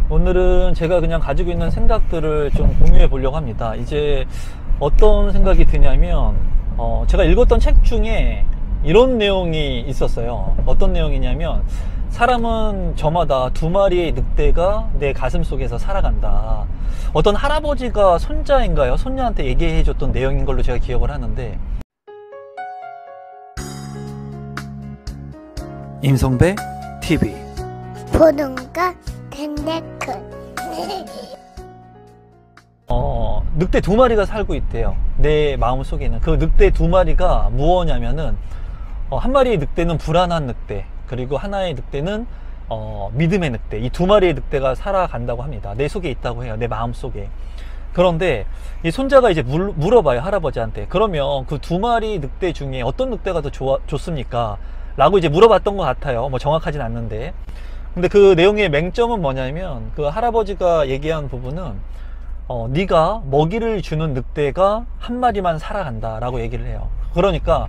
오늘은 제가 그냥 가지고 있는 생각들을 좀 공유해 보려고 합니다. 이제 어떤 생각이 드냐면, 제가 읽었던 책 중에 이런 내용이 있었어요. 어떤 내용이냐면, 사람은 저마다 두 마리의 늑대가 내 가슴 속에서 살아간다. 어떤 할아버지가 손자인가요? 손녀한테 얘기해 줬던 내용인 걸로 제가 기억을 하는데, 임성배 TV 보동과 댄데크 늑대 두 마리가 살고 있대요. 내 마음 속에는. 그 늑대 두 마리가 무엇냐면은, 한 마리의 늑대는 불안한 늑대, 그리고 하나의 늑대는 믿음의 늑대. 이 두 마리의 늑대가 살아간다고 합니다. 내 속에 있다고 해요. 내 마음 속에. 그런데 이 손자가 이제 물어봐요, 할아버지한테. 그러면 그 두 마리 늑대 중에 어떤 늑대가 더 좋습니까? 라고 이제 물어봤던 것 같아요. 뭐 정확하진 않는데. 근데 그 내용의 맹점은 뭐냐면, 그 할아버지가 얘기한 부분은 네가 먹이를 주는 늑대가 한 마리만 살아간다 라고 얘기를 해요. 그러니까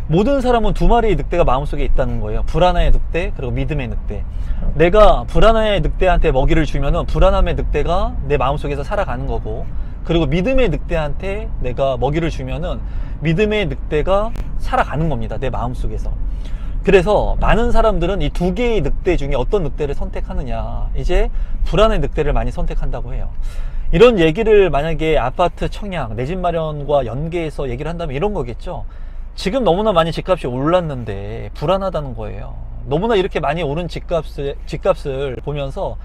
모든 사람은 두 마리의 늑대가 마음속에 있다는 거예요. 불안함의 늑대, 그리고 믿음의 늑대. 내가 불안함의 늑대한테 먹이를 주면은 불안함의 늑대가 내 마음속에서 살아가는 거고, 그리고 믿음의 늑대한테 내가 먹이를 주면은 믿음의 늑대가 살아가는 겁니다. 내 마음속에서. 그래서 많은 사람들은 이 두 개의 늑대 중에 어떤 늑대를 선택하느냐, 이제 불안의 늑대를 많이 선택한다고 해요. 이런 얘기를 만약에 아파트 청약, 내 집 마련과 연계해서 얘기를 한다면 이런 거겠죠. 지금 너무나 많이 집값이 올랐는데 불안하다는 거예요. 너무나 이렇게 많이 오른 집값을 보면서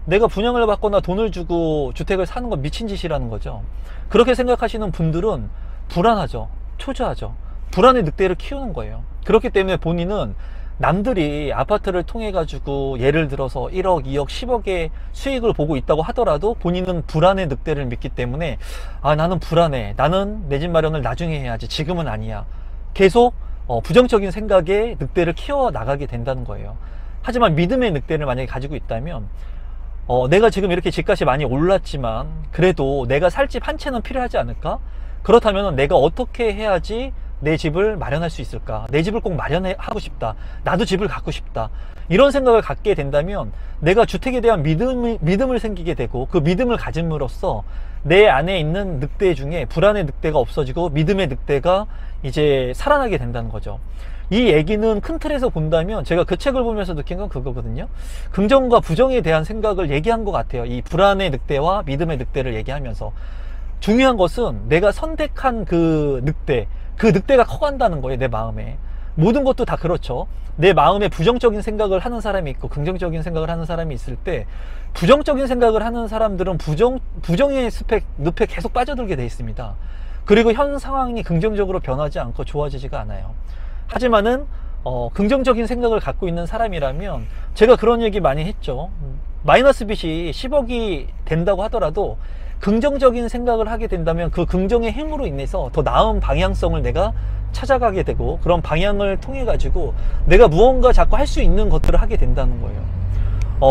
내가 분양을 받거나 돈을 주고 주택을 사는 건 미친 짓이라는 거죠. 그렇게 생각하시는 분들은 불안하죠. 초조하죠. 불안의 늑대를 키우는 거예요. 그렇기 때문에 본인은 남들이 아파트를 통해 가지고 예를 들어서 1억, 2억, 10억의 수익을 보고 있다고 하더라도 본인은 불안의 늑대를 믿기 때문에, 나는 불안해. 나는 내 집 마련을 나중에 해야지. 지금은 아니야. 계속 부정적인 생각에 늑대를 키워 나가게 된다는 거예요. 하지만 믿음의 늑대를 만약에 가지고 있다면, 내가 지금 이렇게 집값이 많이 올랐지만 그래도 내가 살 집 한 채는 필요하지 않을까? 그렇다면 내가 어떻게 해야지 내 집을 마련할 수 있을까? 내 집을 꼭 마련하고 싶다. 나도 집을 갖고 싶다. 이런 생각을 갖게 된다면 내가 주택에 대한 믿음을 생기게 되고, 그 믿음을 가짐으로써 내 안에 있는 늑대 중에 불안의 늑대가 없어지고 믿음의 늑대가 이제 살아나게 된다는 거죠. 이 얘기는 큰 틀에서 본다면 제가 그 책을 보면서 느낀 건 그거거든요. 긍정과 부정에 대한 생각을 얘기한 것 같아요. 이 불안의 늑대와 믿음의 늑대를 얘기하면서. 중요한 것은 내가 선택한 그 늑대가 커간다는 거예요. 내 마음에. 모든 것도 다 그렇죠. 내 마음에 부정적인 생각을 하는 사람이 있고 긍정적인 생각을 하는 사람이 있을 때, 부정적인 생각을 하는 사람들은 부정의 늪에 계속 빠져들게 돼 있습니다. 그리고 현 상황이 긍정적으로 변하지 않고 좋아지지가 않아요. 하지만은 긍정적인 생각을 갖고 있는 사람이라면, 제가 그런 얘기 많이 했죠. 마이너스 빚이 10억이 된다고 하더라도 긍정적인 생각을 하게 된다면 그 긍정의 힘으로 인해서 더 나은 방향성을 내가 찾아가게 되고, 그런 방향을 통해 가지고 내가 무언가 자꾸 할 수 있는 것들을 하게 된다는 거예요.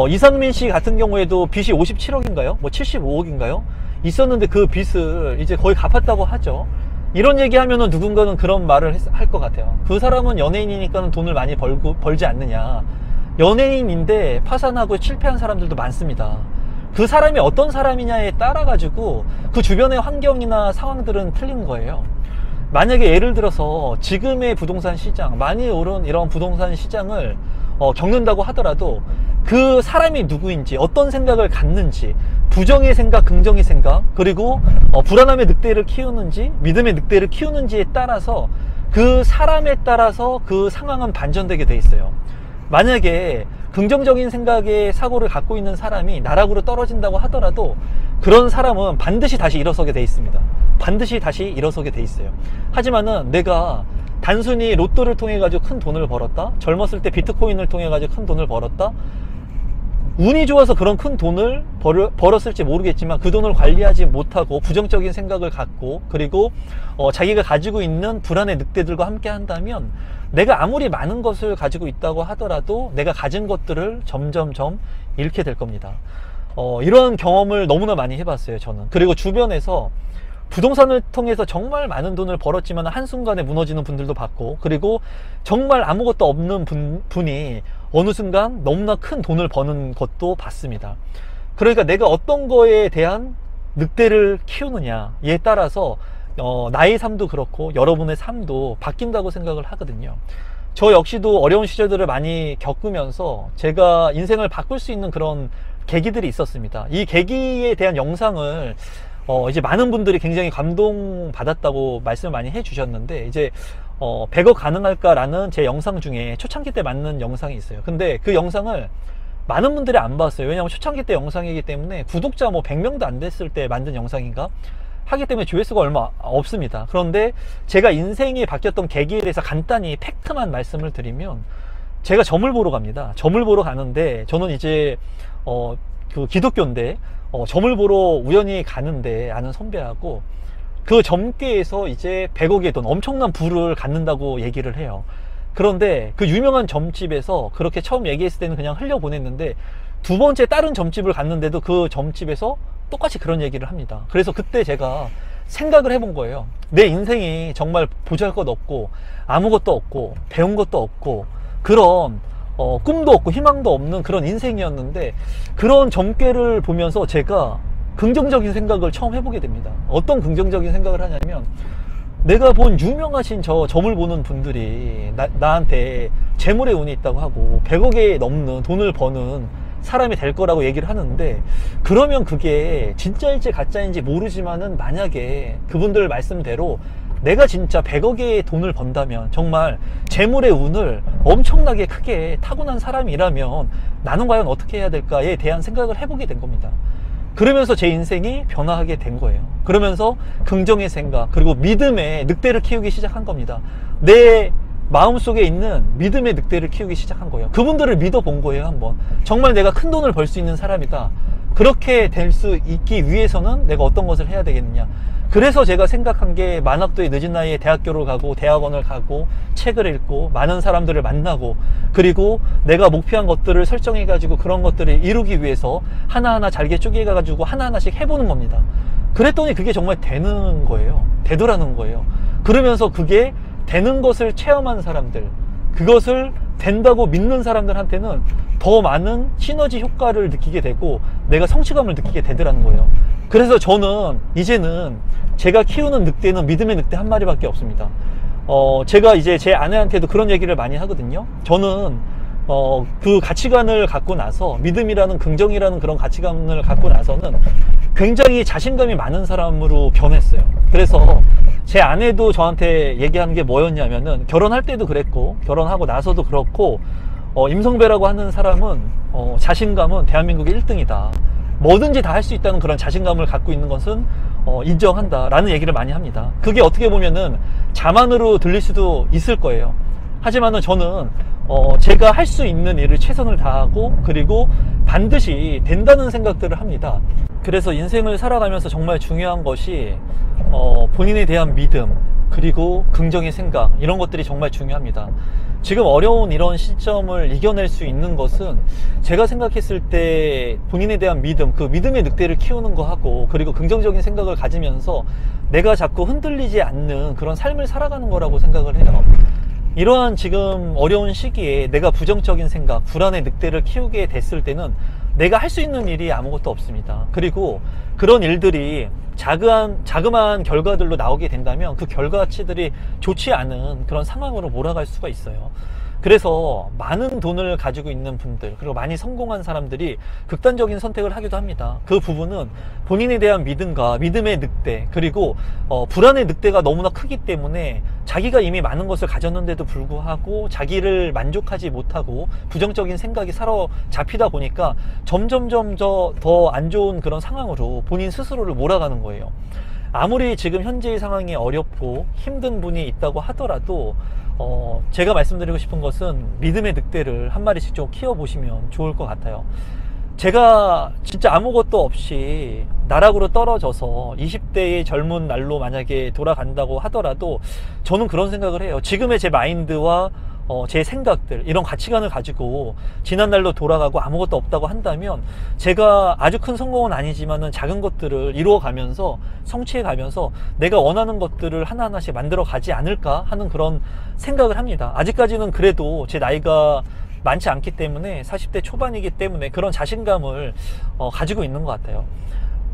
이상민 씨 같은 경우에도 빚이 57억인가요? 뭐 75억인가요? 있었는데 그 빚을 이제 거의 갚았다고 하죠. 이런 얘기 하면은 누군가는 그런 말을 할 것 같아요. 그 사람은 연예인이니까 돈을 많이 벌지 않느냐. 연예인인데 파산하고 실패한 사람들도 많습니다. 그 사람이 어떤 사람이냐에 따라 가지고 그 주변의 환경이나 상황들은 틀린 거예요. 만약에 예를 들어서 지금의 부동산 시장, 많이 오른 이런 부동산 시장을 겪는다고 하더라도 그 사람이 누구인지, 어떤 생각을 갖는지, 부정의 생각, 긍정의 생각, 그리고 불안함의 늑대를 키우는지 믿음의 늑대를 키우는지에 따라서, 그 사람에 따라서 그 상황은 반전되게 돼 있어요. 만약에 긍정적인 생각의 사고를 갖고 있는 사람이 나락으로 떨어진다고 하더라도 그런 사람은 반드시 다시 일어서게 돼 있습니다. 반드시 다시 일어서게 돼 있어요. 하지만은 내가 단순히 로또를 통해 가지고 큰 돈을 벌었다, 젊었을 때 비트코인을 통해 가지고 큰 돈을 벌었다, 운이 좋아서 그런 큰 돈을 벌었을지 모르겠지만 그 돈을 관리하지 못하고 부정적인 생각을 갖고, 그리고 자기가 가지고 있는 불안의 늑대들과 함께 한다면, 내가 아무리 많은 것을 가지고 있다고 하더라도 내가 가진 것들을 점점점 잃게 될 겁니다. 이런 경험을 너무나 많이 해봤어요, 저는. 그리고 주변에서 부동산을 통해서 정말 많은 돈을 벌었지만 한순간에 무너지는 분들도 봤고, 그리고 정말 아무것도 없는 분이 어느 순간 너무나 큰 돈을 버는 것도 봤습니다. 그러니까 내가 어떤 거에 대한 늑대를 키우느냐에 따라서 나의 삶도 그렇고 여러분의 삶도 바뀐다고 생각을 하거든요. 저 역시도 어려운 시절들을 많이 겪으면서 제가 인생을 바꿀 수 있는 그런 계기들이 있었습니다. 이 계기에 대한 영상을 이제 많은 분들이 굉장히 감동받았다고 말씀을 많이 해주셨는데, 이제 100억 가능할까라는 제 영상 중에 초창기 때 맞는 영상이 있어요. 근데 그 영상을 많은 분들이 안 봤어요. 왜냐하면 초창기 때 영상이기 때문에 구독자 뭐 100명도 안 됐을 때 만든 영상인가 하기 때문에 조회수가 얼마 없습니다. 그런데 제가 인생이 바뀌었던 계기에 대해서 간단히 팩트만 말씀을 드리면, 제가 점을 보러 갑니다. 점을 보러 가는데, 저는 이제 그 기독교인데 점을 보러 우연히 가는데, 아는 선배하고 그 점괘에서 이제 100억의 돈, 엄청난 부를 갖는다고 얘기를 해요. 그런데 그 유명한 점집에서 그렇게 처음 얘기했을 때는 그냥 흘려보냈는데, 두 번째 다른 점집을 갔는데도 그 점집에서 똑같이 그런 얘기를 합니다. 그래서 그때 제가 생각을 해본 거예요. 내 인생이 정말 보잘것 없고 아무것도 없고 배운 것도 없고 그런 꿈도 없고 희망도 없는 그런 인생이었는데, 그런 점괘를 보면서 제가 긍정적인 생각을 처음 해보게 됩니다. 어떤 긍정적인 생각을 하냐면, 내가 본 유명하신 저 점을 보는 분들이 나한테 재물의 운이 있다고 하고 100억에 넘는 돈을 버는 사람이 될 거라고 얘기를 하는데, 그러면 그게 진짜일지 가짜인지 모르지만은 만약에 그분들 말씀대로 내가 진짜 100억의 돈을 번다면, 정말 재물의 운을 엄청나게 크게 타고난 사람이라면 나는 과연 어떻게 해야 될까에 대한 생각을 해보게 된 겁니다. 그러면서 제 인생이 변화하게 된 거예요. 그러면서 긍정의 생각, 그리고 믿음의 늑대를 키우기 시작한 겁니다. 내 마음속에 있는 믿음의 늑대를 키우기 시작한 거예요. 그분들을 믿어본 거예요. 한번 정말 내가 큰 돈을 벌 수 있는 사람이다, 그렇게 될 수 있기 위해서는 내가 어떤 것을 해야 되겠느냐. 그래서 제가 생각한 게, 만학도에 늦은 나이에 대학교를 가고 대학원을 가고 책을 읽고 많은 사람들을 만나고, 그리고 내가 목표한 것들을 설정해 가지고 그런 것들을 이루기 위해서 하나하나 잘게 쪼개가 가지고 하나하나씩 해보는 겁니다. 그랬더니 그게 정말 되는 거예요. 되더라는 거예요. 그러면서 그게 되는 것을 체험한 사람들, 그것을 된다고 믿는 사람들한테는 더 많은 시너지 효과를 느끼게 되고 내가 성취감을 느끼게 되더라는 거예요. 그래서 저는 이제는 제가 키우는 늑대는 믿음의 늑대 한 마리밖에 없습니다. 제가 이제 제 아내한테도 그런 얘기를 많이 하거든요. 저는 그 가치관을 갖고 나서, 믿음이라는, 긍정이라는 그런 가치관을 갖고 나서는 굉장히 자신감이 많은 사람으로 변했어요. 그래서 제 아내도 저한테 얘기하는 게 뭐였냐면은, 결혼할 때도 그랬고 결혼하고 나서도 그렇고, 임성배라고 하는 사람은 자신감은 대한민국의 1등이다. 뭐든지 다 할 수 있다는 그런 자신감을 갖고 있는 것은 인정한다 라는 얘기를 많이 합니다. 그게 어떻게 보면은 자만으로 들릴 수도 있을 거예요. 하지만은 저는 제가 할 수 있는 일을 최선을 다하고, 그리고 반드시 된다는 생각들을 합니다. 그래서 인생을 살아가면서 정말 중요한 것이 본인에 대한 믿음, 그리고 긍정의 생각, 이런 것들이 정말 중요합니다. 지금 어려운 이런 시점을 이겨낼 수 있는 것은, 제가 생각했을 때 본인에 대한 믿음, 그 믿음의 늑대를 키우는 거 하고, 그리고 긍정적인 생각을 가지면서 내가 자꾸 흔들리지 않는 그런 삶을 살아가는 거라고 생각을 해요. 이러한 지금 어려운 시기에 내가 부정적인 생각, 불안의 늑대를 키우게 됐을 때는 내가 할 수 있는 일이 아무것도 없습니다. 그리고 그런 일들이 자그마한 결과들로 나오게 된다면 그 결과치들이 좋지 않은 그런 상황으로 몰아갈 수가 있어요. 그래서 많은 돈을 가지고 있는 분들, 그리고 많이 성공한 사람들이 극단적인 선택을 하기도 합니다. 그 부분은 본인에 대한 믿음과 믿음의 늑대, 그리고 불안의 늑대가 너무나 크기 때문에 자기가 이미 많은 것을 가졌는데도 불구하고 자기를 만족하지 못하고 부정적인 생각이 사로잡히다 보니까 점점점 더 안 좋은 그런 상황으로 본인 스스로를 몰아가는 거예요. 아무리 지금 현재의 상황이 어렵고 힘든 분이 있다고 하더라도 제가 말씀드리고 싶은 것은 믿음의 늑대를 한 마리씩 좀 키워보시면 좋을 것 같아요. 제가 진짜 아무것도 없이 나락으로 떨어져서 20대의 젊은 날로 만약에 돌아간다고 하더라도 저는 그런 생각을 해요. 지금의 제 마인드와 제 생각들, 이런 가치관을 가지고 지난날로 돌아가고 아무것도 없다고 한다면 제가 아주 큰 성공은 아니지만은 작은 것들을 이루어가면서 성취해가면서 내가 원하는 것들을 하나하나씩 만들어 가지 않을까 하는 그런 생각을 합니다. 아직까지는 그래도 제 나이가 많지 않기 때문에 40대 초반이기 때문에 그런 자신감을 가지고 있는 것 같아요.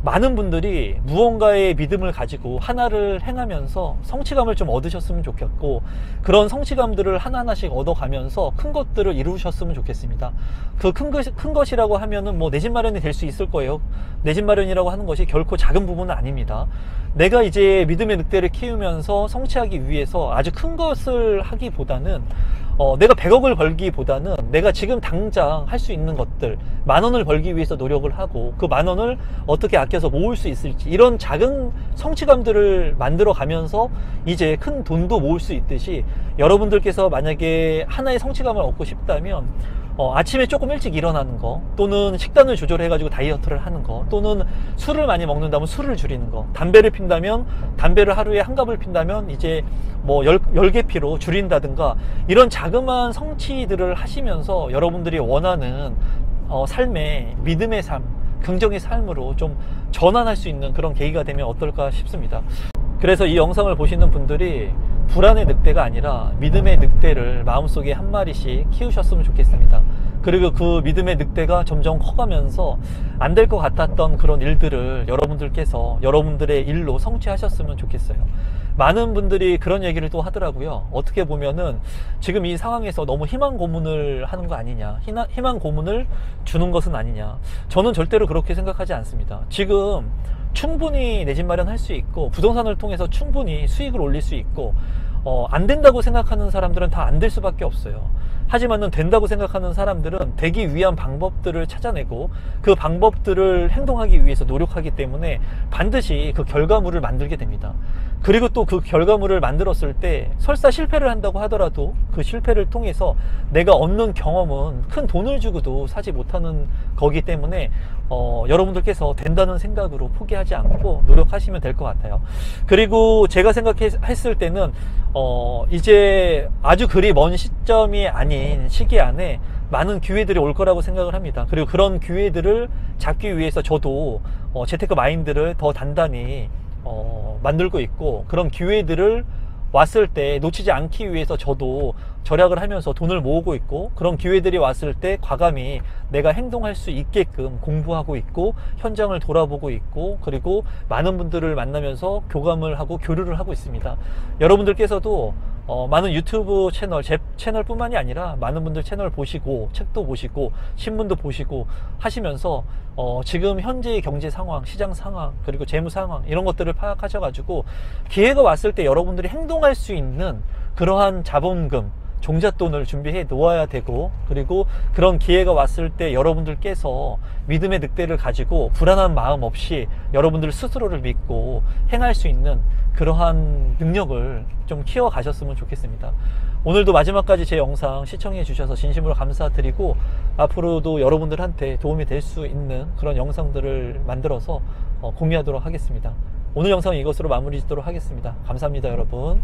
많은 분들이 무언가의 믿음을 가지고 하나를 행하면서 성취감을 좀 얻으셨으면 좋겠고, 그런 성취감들을 하나하나씩 얻어가면서 큰 것들을 이루셨으면 좋겠습니다. 그 큰 것이라고 하면은 뭐 내 집 마련이 될 수 있을 거예요. 내 집 마련이라고 하는 것이 결코 작은 부분은 아닙니다. 내가 이제 믿음의 늑대를 키우면서 성취하기 위해서 아주 큰 것을 하기보다는 내가 100억을 벌기보다는 내가 지금 당장 할 수 있는 것들, 10,000원을 벌기 위해서 노력을 하고 그 10,000원을 어떻게 아껴서 모을 수 있을지, 이런 작은 성취감들을 만들어 가면서 이제 큰 돈도 모을 수 있듯이, 여러분들께서 만약에 하나의 성취감을 얻고 싶다면 아침에 조금 일찍 일어나는 거, 또는 식단을 조절해 가지고 다이어트를 하는 거, 또는 술을 많이 먹는다면 술을 줄이는 거, 담배를 핀다면 담배를 하루에 한 갑을 핀다면 이제 뭐 10개 피로 줄인다든가, 이런 자그마한 성취들을 하시면서 여러분들이 원하는 삶의 믿음의 삶, 긍정의 삶으로 좀 전환할 수 있는 그런 계기가 되면 어떨까 싶습니다. 그래서 이 영상을 보시는 분들이 불안의 늑대가 아니라 믿음의 늑대를 마음속에 한 마리씩 키우셨으면 좋겠습니다. 그리고 그 믿음의 늑대가 점점 커가면서 안 될 것 같았던 그런 일들을 여러분들께서 여러분들의 일로 성취하셨으면 좋겠어요. 많은 분들이 그런 얘기를 또 하더라고요. 어떻게 보면은 지금 이 상황에서 너무 희망 고문을 하는 거 아니냐, 희망 고문을 주는 것은 아니냐. 저는 절대로 그렇게 생각하지 않습니다. 지금 충분히 내 집 마련할 수 있고, 부동산을 통해서 충분히 수익을 올릴 수 있고, 안 된다고 생각하는 사람들은 다 안 될 수밖에 없어요. 하지만은 된다고 생각하는 사람들은 되기 위한 방법들을 찾아내고 그 방법들을 행동하기 위해서 노력하기 때문에 반드시 그 결과물을 만들게 됩니다. 그리고 또 그 결과물을 만들었을 때 설사 실패를 한다고 하더라도 그 실패를 통해서 내가 얻는 경험은 큰 돈을 주고도 사지 못하는 거기 때문에 여러분들께서 된다는 생각으로 포기하지 않고 노력하시면 될 것 같아요. 그리고 제가 생각했을 때는 이제 아주 그리 먼 시점이 아닌 시기 안에 많은 기회들이 올 거라고 생각을 합니다. 그리고 그런 기회들을 잡기 위해서 저도 재테크 마인드를 더 단단히 만들고 있고, 그런 기회들을 왔을 때 놓치지 않기 위해서 저도 절약을 하면서 돈을 모으고 있고, 그런 기회들이 왔을 때 과감히 내가 행동할 수 있게끔 공부하고 있고, 현장을 돌아보고 있고, 그리고 많은 분들을 만나면서 교감을 하고 교류를 하고 있습니다. 여러분들께서도 많은 유튜브 채널, 제 채널뿐만이 아니라 많은 분들 채널 보시고 책도 보시고 신문도 보시고 하시면서 지금 현재의 경제 상황, 시장 상황, 그리고 재무 상황, 이런 것들을 파악하셔가지고 기회가 왔을 때 여러분들이 행동할 수 있는 그러한 자본금, 종잣돈을 준비해 놓아야 되고, 그리고 그런 기회가 왔을 때 여러분들께서 믿음의 늑대를 가지고 불안한 마음 없이 여러분들 스스로를 믿고 행할 수 있는 그러한 능력을 좀 키워 가셨으면 좋겠습니다. 오늘도 마지막까지 제 영상 시청해 주셔서 진심으로 감사드리고, 앞으로도 여러분들한테 도움이 될 수 있는 그런 영상들을 만들어서 공유하도록 하겠습니다. 오늘 영상은 이것으로 마무리 짓도록 하겠습니다. 감사합니다, 여러분.